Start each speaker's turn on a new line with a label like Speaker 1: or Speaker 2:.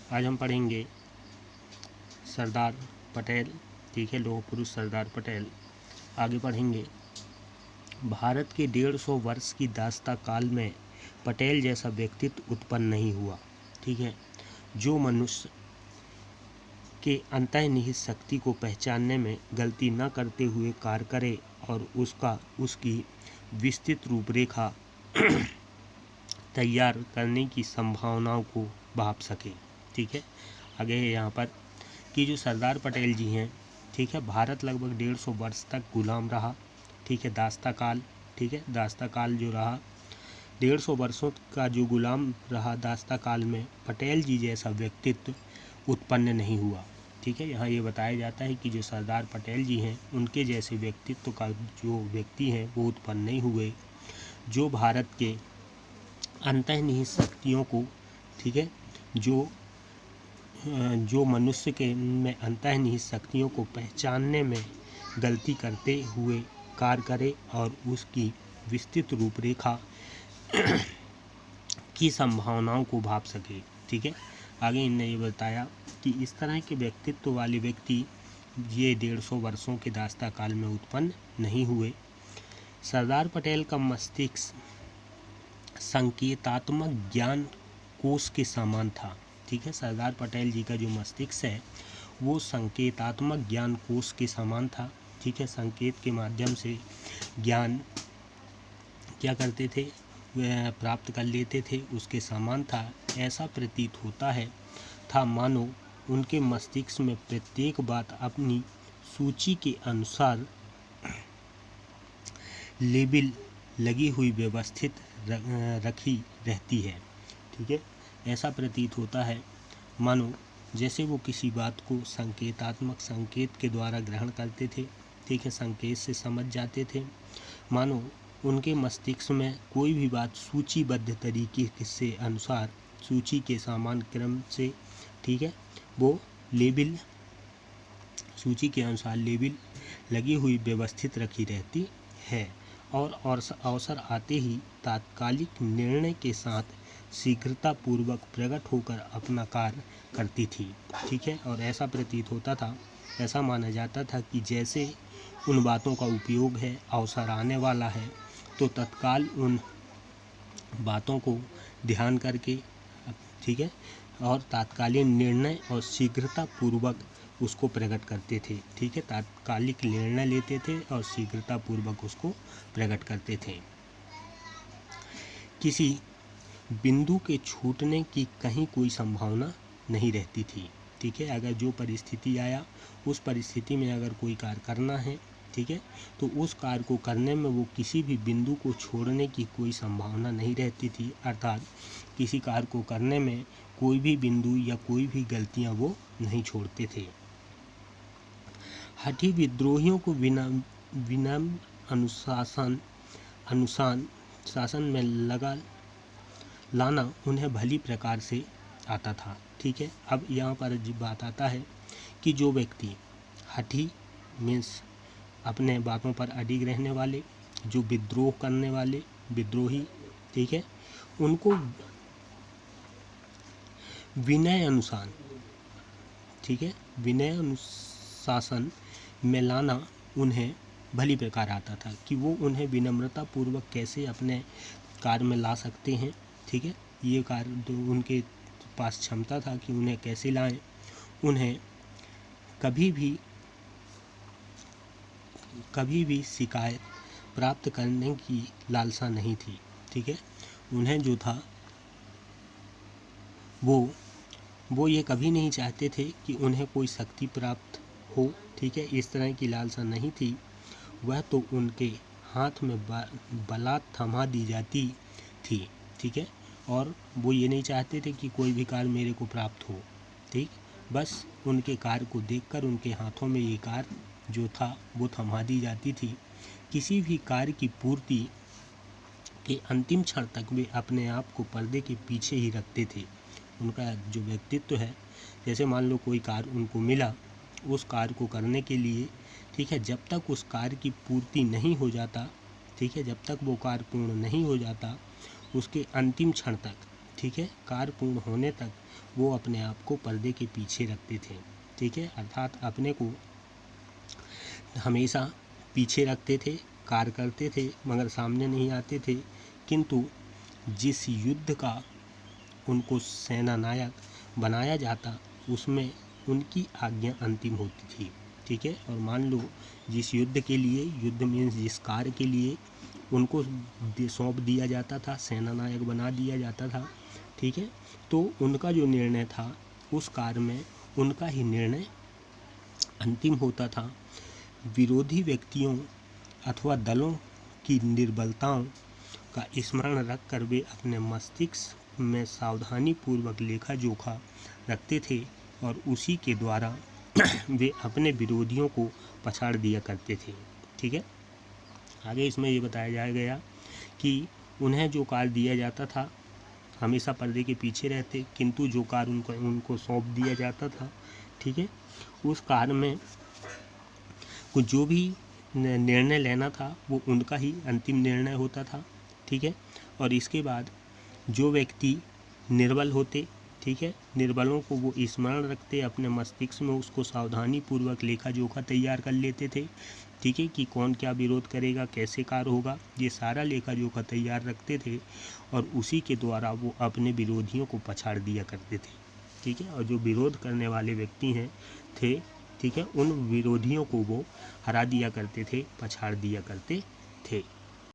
Speaker 1: आज हम पढ़ेंगे सरदार पटेल, ठीक है, लौह पुरुष सरदार पटेल। आगे पढ़ेंगे भारत के 150 वर्ष की दास्ता काल में पटेल जैसा व्यक्तित्व उत्पन्न नहीं हुआ, ठीक है, जो मनुष्य के अंतर्निहित शक्ति को पहचानने में गलती न करते हुए कार्य करे और उसकी विस्तृत रूपरेखा तैयार करने की संभावनाओं को भाप सके, ठीक है। आगे है यहाँ पर कि जो सरदार पटेल जी हैं, ठीक है, भारत लगभग 150 वर्ष तक गुलाम रहा, ठीक है, दास्ता काल, ठीक है, दास्ता काल जो रहा 150 वर्षों का जो गुलाम रहा दास्ता काल में पटेल जी जैसा व्यक्तित्व उत्पन्न नहीं हुआ, ठीक है। यहाँ ये बताया जाता है कि जो सरदार पटेल जी हैं उनके जैसे व्यक्तित्व का जो व्यक्ति हैं वो उत्पन्न नहीं हुए, जो भारत के अंतर्निहित शक्तियों को, ठीक है, जो मनुष्य के में अंतर्निहित शक्तियों को पहचानने में गलती करते हुए कार्य करे और उसकी विस्तृत रूपरेखा की संभावनाओं को भाप सके, ठीक है। आगे इन्होंने ये बताया कि इस तरह के व्यक्तित्व वाले व्यक्ति ये 150 वर्षों के दास्ता काल में उत्पन्न नहीं हुए। सरदार पटेल का मस्तिष्क संकेतात्मक ज्ञान कोश के समान था, ठीक है। सरदार पटेल जी का जो मस्तिष्क है वो संकेतात्मक ज्ञान कोश के समान था, ठीक है। संकेत के माध्यम से ज्ञान क्या करते थे, वह प्राप्त कर लेते थे, उसके समान था। ऐसा प्रतीत होता है था मानो उनके मस्तिष्क में प्रत्येक बात अपनी सूची के अनुसार लेबल लगी हुई व्यवस्थित रखी रहती है, ठीक है। ऐसा प्रतीत होता है मानो जैसे वो किसी बात को संकेतात्मक संकेत के द्वारा ग्रहण करते थे, ठीक है, संकेत से समझ जाते थे, मानो उनके मस्तिष्क में कोई भी बात सूचीबद्ध तरीके से अनुसार सूची के समान क्रम से, ठीक है, वो लेबल सूची के अनुसार लेबल लगी हुई व्यवस्थित रखी रहती है और अवसर आते ही तात्कालिक निर्णय के साथ शीघ्रतापूर्वक प्रकट होकर अपना कार्य करती थी, ठीक है। और ऐसा प्रतीत होता था, ऐसा माना जाता था कि जैसे उन बातों का उपयोग है, अवसर आने वाला है तो तत्काल उन बातों को ध्यान करके, ठीक है, और तात्कालिक निर्णय और शीघ्रतापूर्वक उसको प्रकट करते थे, ठीक है, तात्कालिक निर्णय लेते थे और शीघ्रतापूर्वक उसको प्रकट करते थे। किसी बिंदु के छूटने की कहीं कोई संभावना नहीं रहती थी, ठीक है। अगर जो परिस्थिति आया उस परिस्थिति में अगर कोई कार्य करना है, ठीक है, तो उस कार्य को करने में वो किसी भी बिंदु को छोड़ने की कोई संभावना नहीं रहती थी, अर्थात किसी कार्य को करने में कोई भी बिंदु या कोई भी गलतियां वो नहीं छोड़ते थे। हठी विद्रोहियों को विनम्र शासन में लगा लाना उन्हें भली प्रकार से आता था, ठीक है। अब यहाँ पर बात आता है कि जो व्यक्ति हठी मीन्स अपने बातों पर अडिग रहने वाले, जो विद्रोह करने वाले विद्रोही, ठीक है, उनको विनय अनुसार, ठीक है, विनय अनुशासन में लाना उन्हें भली प्रकार आता था कि वो उन्हें विनम्रता पूर्वक कैसे अपने कार्य में ला सकते हैं, ठीक है। ये कार्य तो उनके पास क्षमता था कि उन्हें कैसे लाएं। उन्हें कभी भी शिकायत प्राप्त करने की लालसा नहीं थी, ठीक है। उन्हें जो था वो ये कभी नहीं चाहते थे कि उन्हें कोई शक्ति प्राप्त हो, ठीक है, इस तरह की लालसा नहीं थी। वह तो उनके हाथ में बलात् थमा दी जाती थी, ठीक है, और वो ये नहीं चाहते थे कि कोई भी कार्य मेरे को प्राप्त हो, ठीक, बस उनके कार्य को देखकर उनके हाथों में ये कार्य जो था वो थमा दी जाती थी। किसी भी कार्य की पूर्ति के अंतिम क्षण तक वे अपने आप को पर्दे के पीछे ही रखते थे। उनका जो व्यक्तित्व है, जैसे मान लो कोई कार्य उनको मिला, उस कार्य को करने के लिए, ठीक है, जब तक उस कार्य की पूर्ति नहीं हो जाता, ठीक है, जब तक वो कार्य पूर्ण नहीं हो जाता, उसके अंतिम क्षण तक, ठीक है, कार्य पूर्ण होने तक वो अपने आप को पर्दे के पीछे रखते थे। ठीक है, अर्थात अपने को हमेशा पीछे रखते थे, कार्य करते थे मगर सामने नहीं आते थे। किंतु जिस युद्ध का उनको सेना नायक बनाया जाता उसमें उनकी आज्ञा अंतिम होती थी। ठीक है, और मान लो जिस युद्ध के लिए, युद्ध मीन्स जिस कार्य के लिए उनको सौंप दिया जाता था, सेना नायक बना दिया जाता था, ठीक है, तो उनका जो निर्णय था उस कार्य में उनका ही निर्णय अंतिम होता था। विरोधी व्यक्तियों अथवा दलों की निर्बलताओं का स्मरण रखकर वे अपने मस्तिष्क में सावधानी पूर्वक लेखा जोखा रखते थे और उसी के द्वारा वे अपने विरोधियों को पछाड़ दिया करते थे। ठीक है, आगे इसमें ये बताया गया कि उन्हें जो कार्य दिया जाता था हमेशा पर्दे के पीछे रहते, किंतु जो कार्य उनको सौंप दिया जाता था, ठीक है, उस कार्य में कुछ जो भी निर्णय लेना था वो उनका ही अंतिम निर्णय होता था। ठीक है, और इसके बाद जो व्यक्ति निर्बल होते, ठीक है, निर्बलों को वो स्मरण रखते, अपने मस्तिष्क में उसको सावधानी पूर्वक लेखा जोखा तैयार कर लेते थे। ठीक है, कि कौन क्या विरोध करेगा, कैसे कार्य होगा, ये सारा लेखा जोखा तैयार रखते थे और उसी के द्वारा वो अपने विरोधियों को पछाड़ दिया करते थे। ठीक है, और जो विरोध करने वाले व्यक्ति थे, ठीक है, उन विरोधियों को वो हरा दिया करते थे, पछाड़ दिया करते थे।